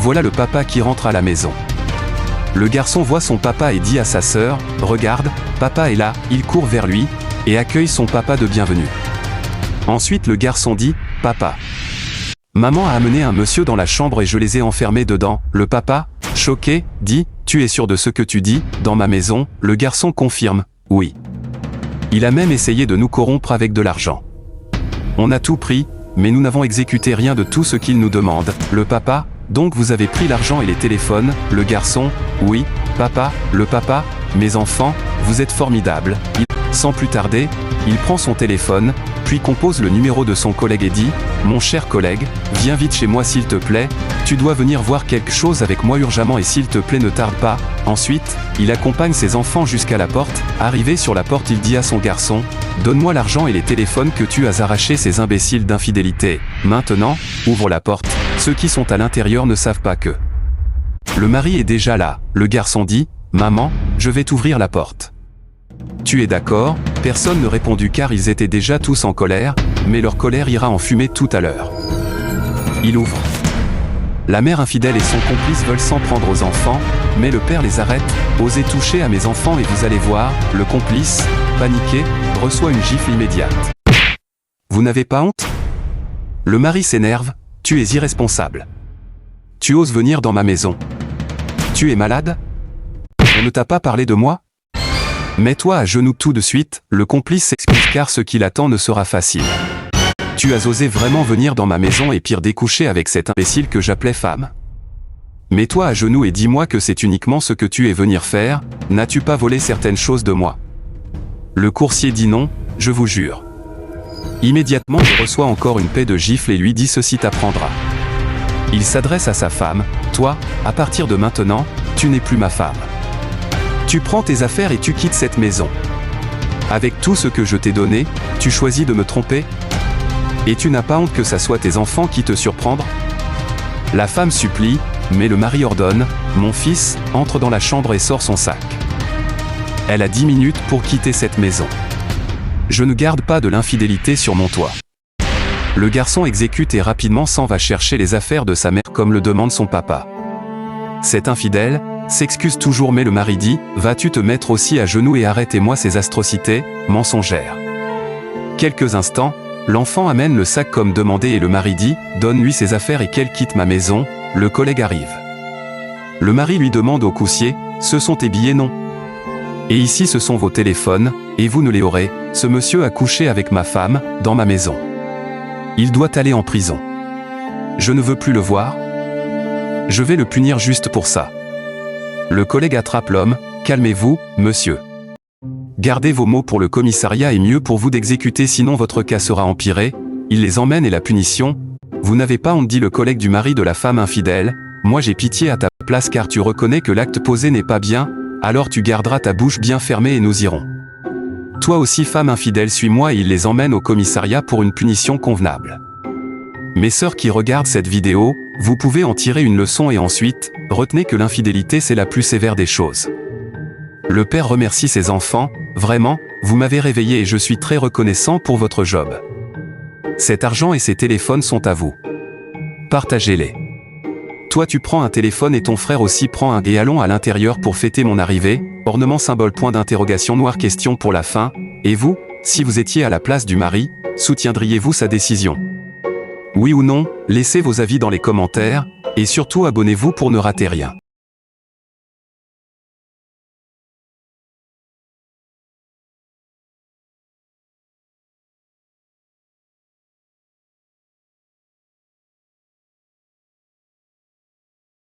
voilà le papa qui rentre à la maison. Le garçon voit son papa et dit à sa sœur, « Regarde, papa est là », il court vers lui, et accueille son papa de bienvenue. Ensuite le garçon dit, « Papa. Maman a amené un monsieur dans la chambre et je les ai enfermés dedans. » Le papa, choqué, dit, « Tu es sûr de ce que tu dis, dans ma maison ?» Le garçon confirme, « Oui. Il a même essayé de nous corrompre avec de l'argent. On a tout pris, mais nous n'avons exécuté rien de tout ce qu'il nous demande. » Le papa, « Donc vous avez pris l'argent et les téléphones ?» Le garçon, « Oui, papa. » Le papa, « Mes enfants, vous êtes formidables. » Sans plus tarder, il prend son téléphone, puis compose le numéro de son collègue et dit, « Mon cher collègue, viens vite chez moi s'il te plaît, tu dois venir voir quelque chose avec moi urgemment et s'il te plaît ne tarde pas. » Ensuite, il accompagne ses enfants jusqu'à la porte. Arrivé sur la porte, il dit à son garçon, « Donne-moi l'argent et les téléphones que tu as arrachés ces imbéciles d'infidélité. Maintenant, ouvre la porte. Ceux qui sont à l'intérieur ne savent pas que... » Le mari est déjà là. Le garçon dit, « Maman, je vais t'ouvrir la porte. » Tu es d'accord? Personne ne répondit car ils étaient déjà tous en colère, mais leur colère ira en fumée tout à l'heure. Il ouvre. La mère infidèle et son complice veulent s'en prendre aux enfants, mais le père les arrête. « Osez toucher à mes enfants et vous allez voir, » le complice, paniqué, reçoit une gifle immédiate. « Vous n'avez pas honte ?» Le mari s'énerve, « Tu es irresponsable. Tu oses venir dans ma maison. Tu es malade? On ne t'a pas parlé de moi? Mets-toi à genoux tout de suite. » Le complice s'excuse car ce qui l'attend ne sera facile. « Tu as osé vraiment venir dans ma maison et pire découcher avec cette imbécile que j'appelais femme. Mets-toi à genoux et dis-moi que c'est uniquement ce que tu es venu faire, n'as-tu pas volé certaines choses de moi ?» Le coursier dit non, « Je vous jure. » Immédiatement il reçoit encore une paix de gifles et lui dit « Ceci t'apprendra. » Il s'adresse à sa femme, « Toi, à partir de maintenant, tu n'es plus ma femme. Tu prends tes affaires et tu quittes cette maison. Avec tout ce que je t'ai donné, tu choisis de me tromper? Et tu n'as pas honte que ça soit tes enfants qui te surprennent ?» La femme supplie, mais le mari ordonne, « Mon fils, entre dans la chambre et sors son sac. Elle a 10 minutes pour quitter cette maison. Je ne garde pas de l'infidélité sur mon toit. » Le garçon exécute et rapidement s'en va chercher les affaires de sa mère comme le demande son papa. Cet infidèle s'excuse toujours mais le mari dit, « Vas-tu te mettre aussi à genoux et arrêtez-moi ces atrocités, mensongère. » Quelques instants, l'enfant amène le sac comme demandé et le mari dit, « Donne-lui ses affaires et qu'elle quitte ma maison. » Le collègue arrive. Le mari lui demande au coursier, « Ce sont tes billets, non? Et ici ce sont vos téléphones, et vous ne les aurez. Ce monsieur a couché avec ma femme, dans ma maison. Il doit aller en prison. Je ne veux plus le voir. Je vais le punir juste pour ça. » Le collègue attrape l'homme, « Calmez-vous, monsieur. Gardez vos mots pour le commissariat et mieux pour vous d'exécuter sinon votre cas sera empiré. » Il les emmène et la punition. « Vous n'avez pas honte, dit le collègue du mari de la femme infidèle. Moi j'ai pitié à ta place car tu reconnais que l'acte posé n'est pas bien, alors tu garderas ta bouche bien fermée et nous irons. Toi aussi femme infidèle suis-moi » et il les emmène au commissariat pour une punition convenable. Mes sœurs qui regardent cette vidéo, vous pouvez en tirer une leçon et ensuite, retenez que l'infidélité c'est la plus sévère des choses. Le père remercie ses enfants, « Vraiment, vous m'avez réveillé et je suis très reconnaissant pour votre job. Cet argent et ces téléphones sont à vous. Partagez-les. Toi tu prends un téléphone et ton frère aussi prend un et allons à l'intérieur pour fêter mon arrivée, ornement symbole point d'interrogation noire question pour la fin, et vous, si vous étiez à la place du mari, soutiendriez-vous sa décision? Oui ou non, laissez vos avis dans les commentaires, et surtout abonnez-vous pour ne rater rien.